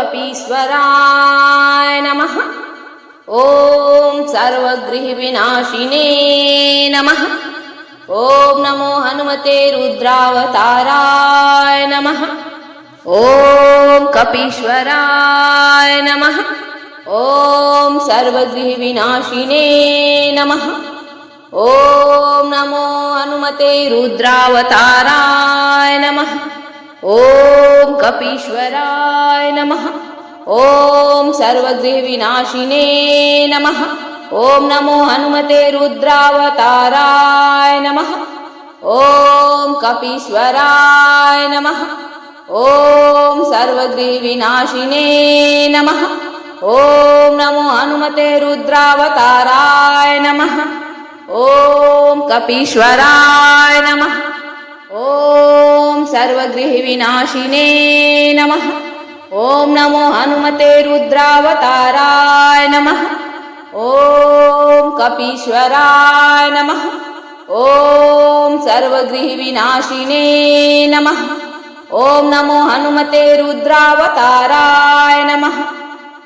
कपीश्वराय नमः। ॐ सर्वगृहविनाशिने नमः। ॐ नमो हनुमते रुद्रावताराय नमः। ॐ कपीश्वराय नमः। ॐ सर्वगृहविनाशिने नमः। ॐ नमो हनुमते रुद्रावताराय नमः। ॐ कपीश्वराय नमः। ॐ सर्वगृहविनाशिने नमः। ॐ नमो हनुमते रुद्रावताराय नमः। ॐ कपीश्वराय नमः। ॐ सर्वगृहविनाशिने नमः। ॐ नमो हनुमते रुद्रावताराय नमः। ॐ कपीश्वराय नमः। ॐ सर्वगृहविनाशिने नमः। ॐ नमो हनुमते रुद्रावताराय नमः। ॐ कपीश्वराय नमः। ॐ सर्वगृहविनाशिने नमः। ॐ नमो हनुमते रुद्रावताराय नमः।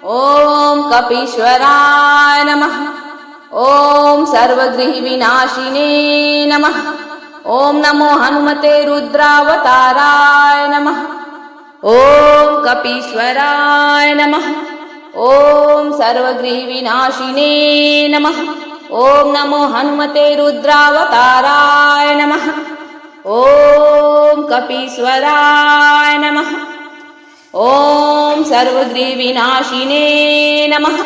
ॐ कपीश्वराय नमः। ॐ सर्वगृहविनाशिने नमः। ॐ नमो हनुमते रुद्रावताराय नमः। ॐ कपीश्वराय नमः। ॐ सर्वगृहविनाशिने नमः। ॐ नमो हनुमते रुद्रावताराय नमः। ॐ कपीश्वराय नमः। ॐ सर्वगृहविनाशिने नमः।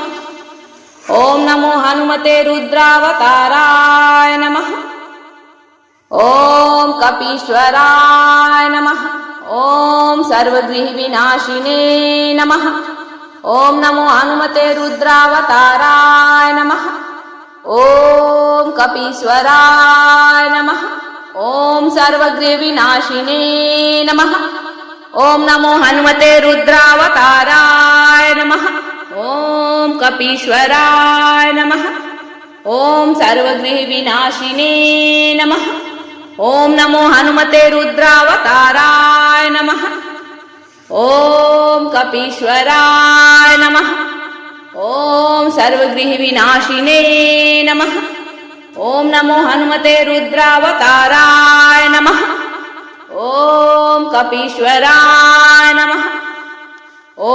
ॐ नमो हनुमते रुद्रावताराय नमः। ॐ कपीश्वराय नमः। ॐ सर्वगृहविनाशिने नमः। ॐ नमो हनुमते रुद्रावताराय नमः। ॐ कपीश्वराय नमः। ॐ सर्वगृहविनाशिने नमः। ॐ नमो हनुमते रुद्रावताराय नमः। ॐ कपीश्वराय नमः। ॐ सर्वगृहविनाशिने नमः। ॐ नमो हनुमते रुद्रावताराय नमः। ॐ कपीश्वराय नमः। ॐ सर्वगृहविनाशिने नमः। ॐ नमो हनुमते रुद्रावताराय नमः। ॐ कपीश्वराय नमः। ॐ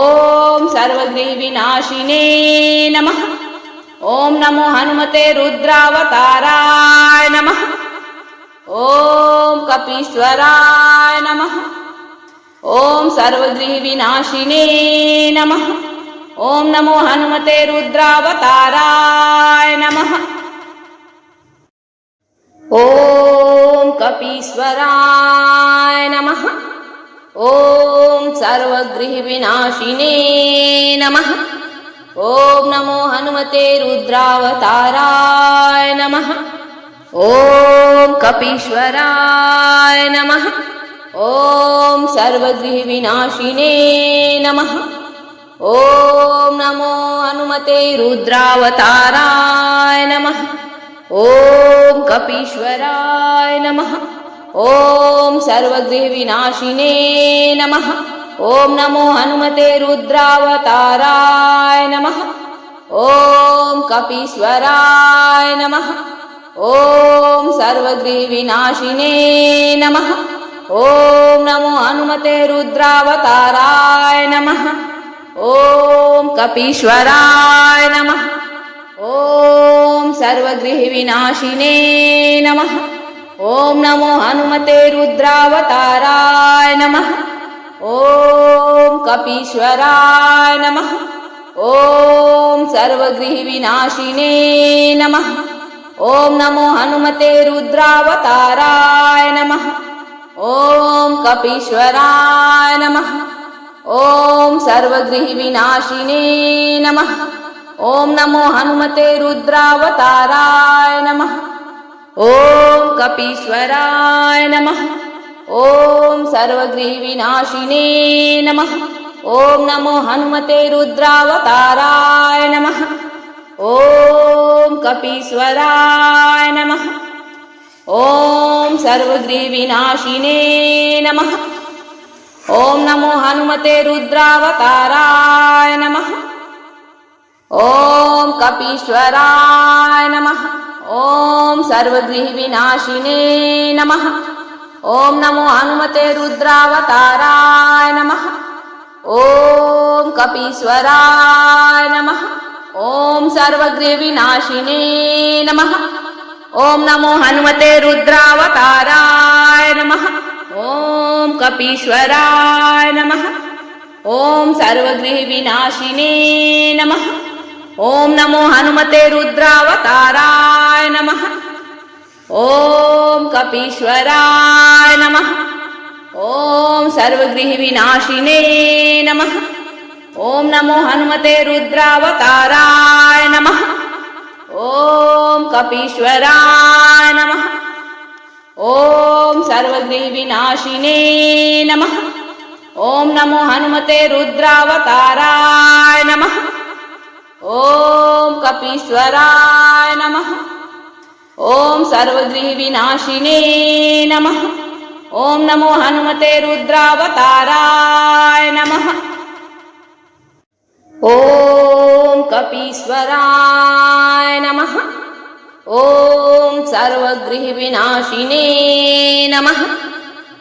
सर्वगृहविनाशिने नमः। ॐ नमो हनुमते रुद्रावताराय नमः। ॐ कपीश्वराय नमः। ॐ सर्वगृहविनाशिने नमः। ॐ नमो हनुमते रुद्रावताराय नमः। ॐ कपीश्वराय नमः। ॐ सर्वगृहविनाशिने नमः। ॐ नमो हनुमते रुद्रावताराय नमः। ॐ कपीश्वराय नमः। ॐ सर्वगृहविनाशिने नमः। ॐ नमो हनुमते रुद्रावताराय नमः। ॐ कपीश्वराय नमः। ॐ सर्वगृहविनाशिने नमः। ॐ नमो हनुमते रुद्रावताराय नमः। ॐ कपीश्वराय नमः। ॐ सर्वगृहविनाशिने नमः। ॐ नमो हनुमते रुद्रावताराय नमः। ॐ कपीश्वराय नमः। ॐ सर्वगृहविनाशिने नमः। ॐ नमो हनुमते रुद्रावताराय नमः। ॐ कपीश्वराय नमः। ॐ सर्वगृहविनाशिने नमः। ॐ नमो हनुमते रुद्रावताराय नमः। ॐ कपीश्वराय नमः। ॐ सर्वगृहविनाशिने नमः। ॐ नमो हनुमते रुद्रावताराय नमः। ॐ कपीश्वराय नमः। ॐ सर्वगृहविनाशिने नमः। ॐ नमो हनुमते रुद्रावताराय नमः। ॐ कपीश्वराय नमः। ॐ सर्वगृहविनाशिने नमः। ॐ नमो हनुमते रुद्रावताराय नमः। ॐ कपीश्वराय नमः। ॐ सर्वगृहविनाशिने नमः। ॐ नमो हनुमते रुद्रावताराय नमः। ॐ कपीश्वराय नमः। ॐ सर्वगृहविनाशिने नमः। ॐ नमो हनुमते रुद्रावताराय नमः। ॐ कपीश्वराय नमः। ॐ सर्वगृहविनाशिने नमः। ॐ नमो हनुमते रुद्रावताराय नमः। ॐ कपीश्वराय नमः। ॐ सर्वगृहविनाशिने नमः। ॐ नमो हनुमते रुद्रावताराय नमः। ॐ कपीश्वराय नमः। ॐ सर्वगृहविनाशिने नमः। ॐ नमो हनुमते रुद्रावताराय नमः। ॐ कपीश्वराय नमः। ॐ सर्वगृहविनाशिने नमः। ॐ नमो हनुमते रुद्रावताराय नमः। ॐ कपीश्वराय नमः। ॐ सर्वगृहविनाशिने नमः।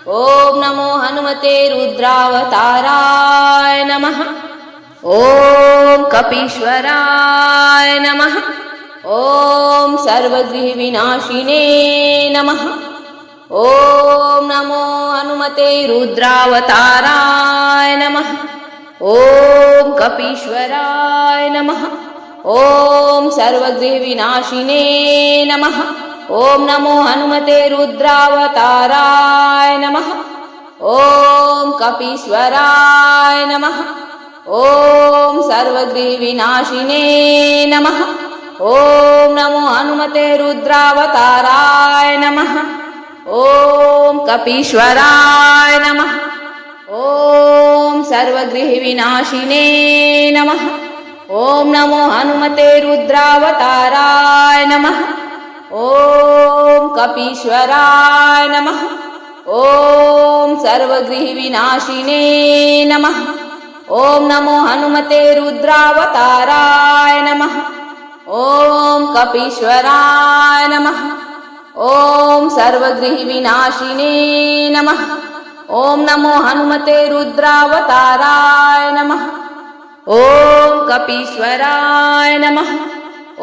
ॐ नमो हनुमते रुद्रावताराय नमः। ॐ कपीश्वराय नमः। ॐ सर्वगृहविनाशिने नमः। ॐ नमो हनुमते रुद्रावताराय नमः। ॐ कपीश्वराय नमः। ॐ सर्वगृहविनाशिने नमः। ॐ नमो हनुमते रुद्रावताराय नमः। ॐ कपीश्वराय नमः। ॐ सर्वगृहविनाशिने नमः। ॐ नमो हनुमते रुद्रावताराय नमः। ॐ कपीश्वराय नमः। ॐ सर्वगृहविनाशिने नमः। ॐ नमो हनुमते रुद्रावताराय नमः। ॐ कपीश्वराय नमः। ॐ सर्वगृहविनाशिने नमः। ॐ नमो हनुमते रुद्रावताराय नमः। ॐ कपीश्वराय नमः। ॐ सर्वगृहविनाशिने नमः। ॐ नमो हनुमते रुद्रावताराय नमः। ॐ कपीश्वराय नमः। ॐ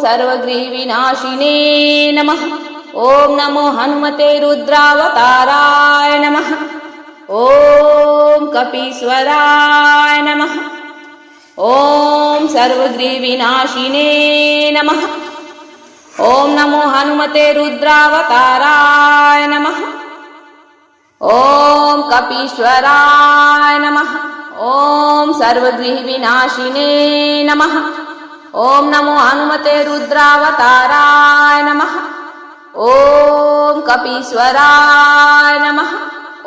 सर्वगृहविनाशिने नमः। ॐ नमो हनुमते रुद्रावताराय नमः। ॐ कपीश्वराय नमः। ॐ सर्वगृहविनाशिने नमः। ॐ नमो हनुमते रुद्रावताराय नमः। ॐ कपीश्वराय नमः। ॐ सर्वगृहविनाशिने नमः। ॐ नमो हनुमते रुद्रावताराय नमः। ॐ कपीश्वराय नमः।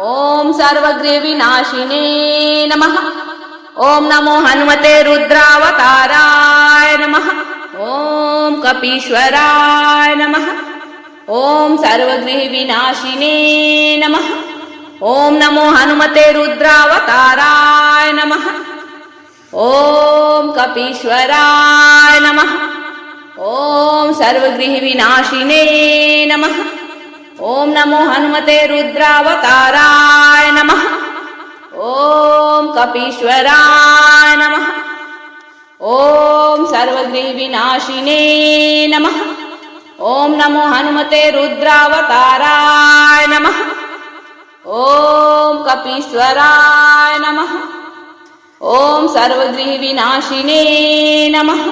ॐ सर्वगृहविनाशिने नमः। ॐ नमो हनुमते रुद्रावताराय नमः। ॐ कपीश्वराय नमः। ॐ सर्वगृहविनाशिने नमः। ॐ नमो हनुमते रुद्रावताराय नमः। ॐ कपीश्वराय नमः। ॐ सर्वगृहविनाशिने नमः। ॐ नमो हनुमते रुद्रावताराय नमः। ॐ कपीश्वराय नमः। ॐ सर्वगृहविनाशिने नमः। ॐ नमो हनुमते रुद्रावताराय नमः। ॐ कपीश्वराय नमः। ॐ सर्वगृहविनाशिने नमः।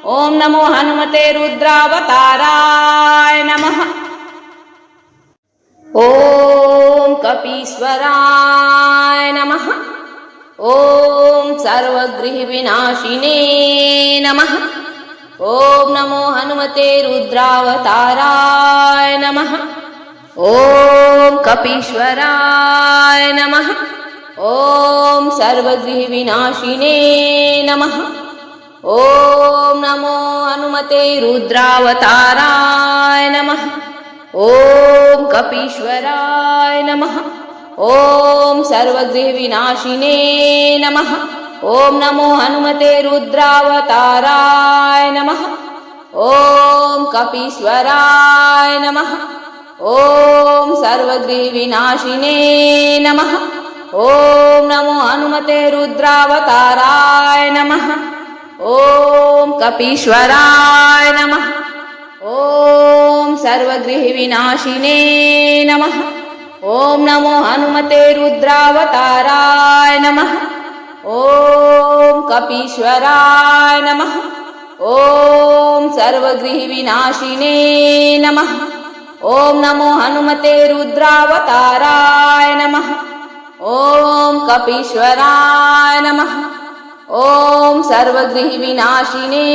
ॐ नमो हनुमते रुद्रावताराय नमः। ॐ कपीश्वराय नमः। ॐ सर्वगृहविनाशिने नमः। ॐ नमो हनुमते रुद्रावताराय नमः। ॐ कपीश्वराय नमः। ॐ सर्वगृहविनाशिने नमः। ॐ नमो हनुमते रुद्रावताराय नमः। ॐ कपीश्वराय नमः। ॐ सर्वगृहविनाशिने नमः। ॐ नमो हनुमते रुद्रावताराय नमः। ॐ कपीश्वराय नमः। ॐ सर्वगृहविनाशिने नमः। ॐ नमो हनुमते रुद्रावताराय नमः। ॐ कपीश्वराय नमः। ॐ सर्वगृहविनाशिने नमः। ॐ नमो हनुमते रुद्रावताराय नमः। ॐ कपीश्वराय नमः। ॐ सर्वगृहविनाशिने नमः। ॐ नमो हनुमते रुद्रावताराय नमः। ॐ कपीश्वराय नमः। ॐ सर्वगृहविनाशिने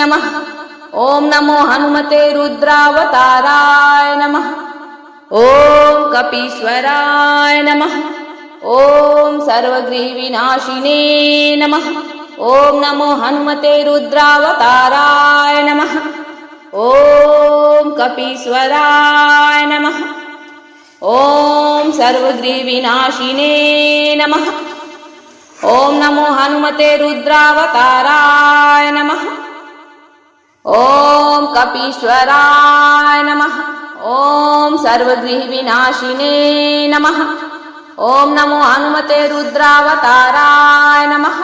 नमः। ॐ नमो हनुमते रुद्रावताराय नमः। ॐ कपीश्वराय नमः। ॐ सर्वगृहविनाशिने नमः। ॐ नमो हनुमते रुद्रावताराय नमः। ॐ कपीश्वराय नमः। ॐ सर्वगृहविनाशिने नमः। ॐ नमो हनुमते रुद्रावताराय नमः। ॐ कपीश्वराय नमः। ॐ सर्वगृहविनाशिने नमः। ॐ नमो हनुमते रुद्रावताराय नमः।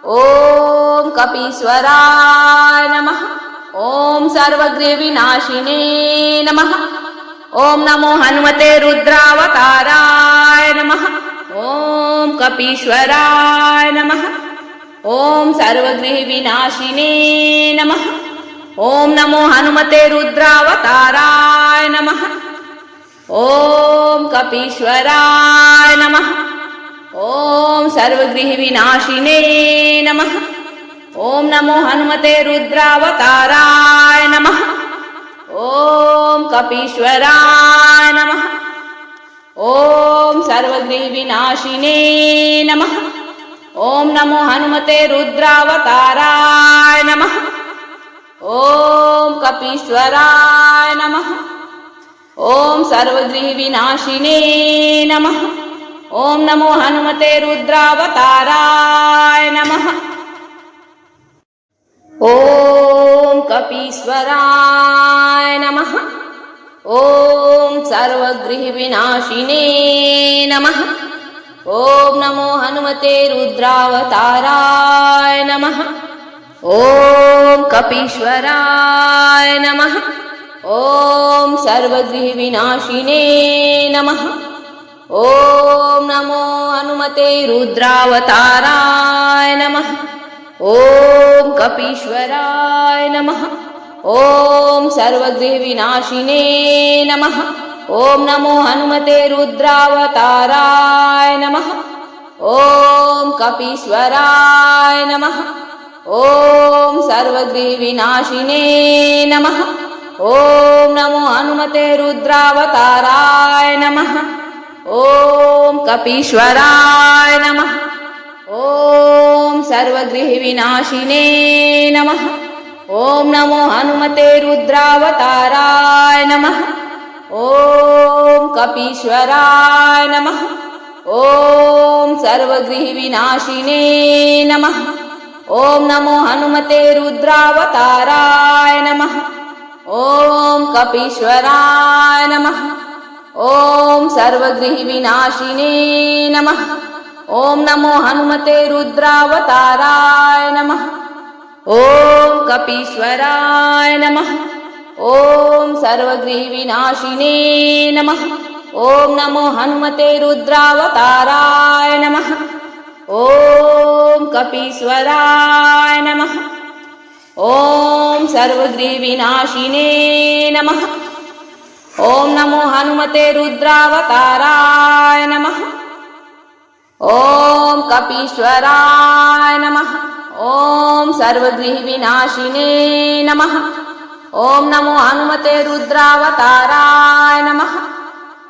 ॐ कपीश्वराय नमः। ॐ सर्वगृहविनाशिने नमः। ॐ नमो हनुमते रुद्रावताराय नमः। ॐ कपीश्वराय नमः। ॐ सर्वगृहविनाशिने नमः। ॐ नमो हनुमते रुद्रावताराय नमः। ॐ कपीश्वराय नमः। ॐ सर्वगृहविनाशिने नमः। ॐ नमो हनुमते रुद्रावताराय नमः। ॐ कपीश्वराय नमः। ॐ सर्वगृहविनाशिने नमः। ॐ नमो हनुमते रुद्रावताराय नमः। ॐ कपीश्वराय नमः। ॐ सर्वगृहविनाशिने नमः। ॐ नमो हनुमते रुद्रावताराय नमः। ॐ कपीश्वराय नमः। ॐ सर्वगृहविनाशिने नमः। ॐ नमो हनुमते रुद्रावताराय नमः। ॐ कपीश्वराय नमः। ॐ सर्वगृहविनाशिने नमः। ॐ नमो हनुमते रुद्रावताराय नमः। ॐ कपीश्वराय नमः। ॐ सर्वगृहविनाशिने नमः। ॐ नमो हनुमते रुद्रावताराय नमः। ॐ कपीश्वराय नमः। ॐ सर्वगृहविनाशिने नमः। ॐ नमो हनुमते रुद्रावताराय नमः। ॐ कपीश्वराय नमः। ॐ सर्वगृहविनाशिने नमः। ॐ नमो हनुमते रुद्रावताराय नमः। ॐ कपीश्वराय नमः। ॐ सर्वगृहविनाशिने नमः। ॐ नमो हनुमते रुद्रावताराय नमः। ॐ कपीश्वराय नमः। ॐ सर्वगृहविनाशिने नमः। ॐ नमो हनुमते रुद्रावताराय नमः। ॐ कपीश्वराय नमः। ॐ सर्वगृहविनाशिने नमः। ॐ नमो हनुमते रुद्रावताराय नमः। ॐ कपीश्वराय नमः। ॐ सर्वगृहविनाशिने नमः। ॐ नमो हनुमते रुद्रावताराय नमः। ॐ कपीश्वराय नमः। ॐ सर्वगृहविनाशिने नमः। ॐ नमो हनुमते रुद्रावताराय नमः।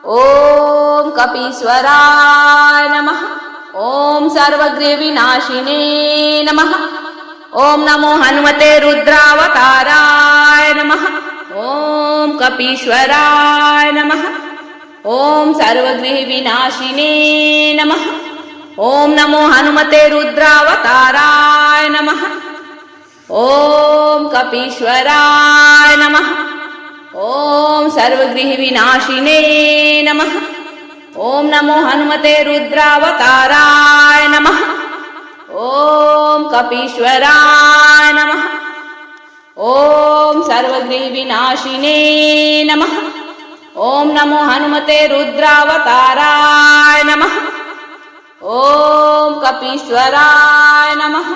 ॐ कपीश्वराय नमः। ॐ सर्वगृहविनाशिने नमः। ॐ नमो हनुमते रुद्रावताराय नमः। ॐ कपीश्वराय नमः। ॐ सर्वगृहविनाशिने नमः। ॐ नमो हनुमते रुद्रावताराय नमः। ॐ कपीश्वराय नमः। ॐ सर्वगृहविनाशिने नमः। ॐ नमो हनुमते रुद्रावताराय नमः। ॐ कपीश्वराय नमः। ॐ सर्वगृहविनाशिने नमः। ॐ नमो हनुमते रुद्रावताराय नमः। ॐ कपीश्वराय नमः।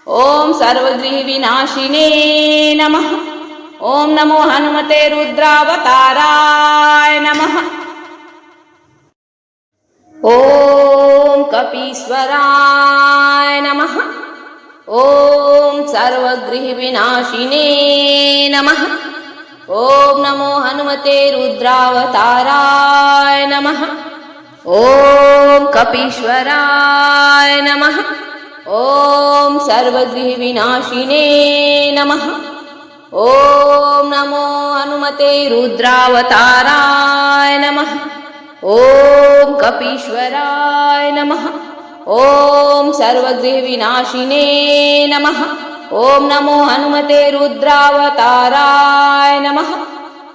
ॐ सर्वगृहविनाशिने नमः। ॐ नमो हनुमते रुद्रावताराय नमः। ॐ कपीश्वराय नमः। ॐ सर्वगृहविनाशिने नमः। ॐ नमो हनुमते रुद्रावताराय नमः। ॐ कपीश्वराय नमः। ॐ सर्वगृहविनाशिने नमः। ॐ नमो हनुमते रुद्रावताराय नमः। ॐ कपीश्वराय नमः। ॐ सर्वगृहविनाशिने नमः। ॐ नमो हनुमते रुद्रावताराय नमः।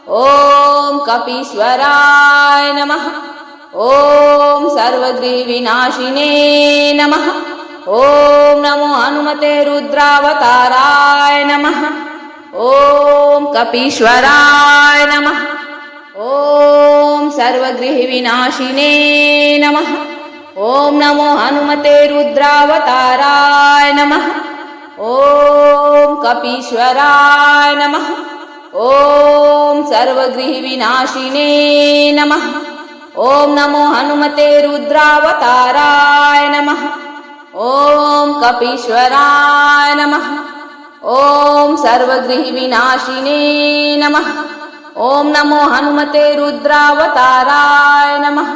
ॐ कपीश्वराय नमः। ॐ सर्वगृहविनाशिने नमः। ॐ नमो हनुमते रुद्रावताराय नमः। ॐ कपीश्वराय नमः। ॐ सर्वगृहविनाशिने नमः। ॐ नमो हनुमते रुद्रावताराय नमः। ॐ कपीश्वराय नमः। ॐ सर्वगृहविनाशिने नमः। ॐ नमो हनुमते रुद्रावताराय नमः। ॐ कपीश्वराय नमः। ॐ सर्वगृहविनाशिने नमः। ॐ नमो हनुमते रुद्रावताराय नमः।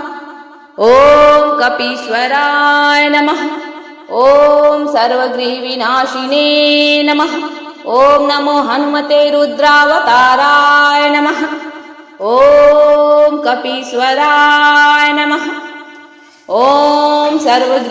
ॐ कपीश्वराय नमः। ॐ सर्वगृहविनाशिने नमः। ॐ नमो हनुमते रुद्रावताराय नमः। ॐ कपीश्वराय नमः। ॐ सर्वगृह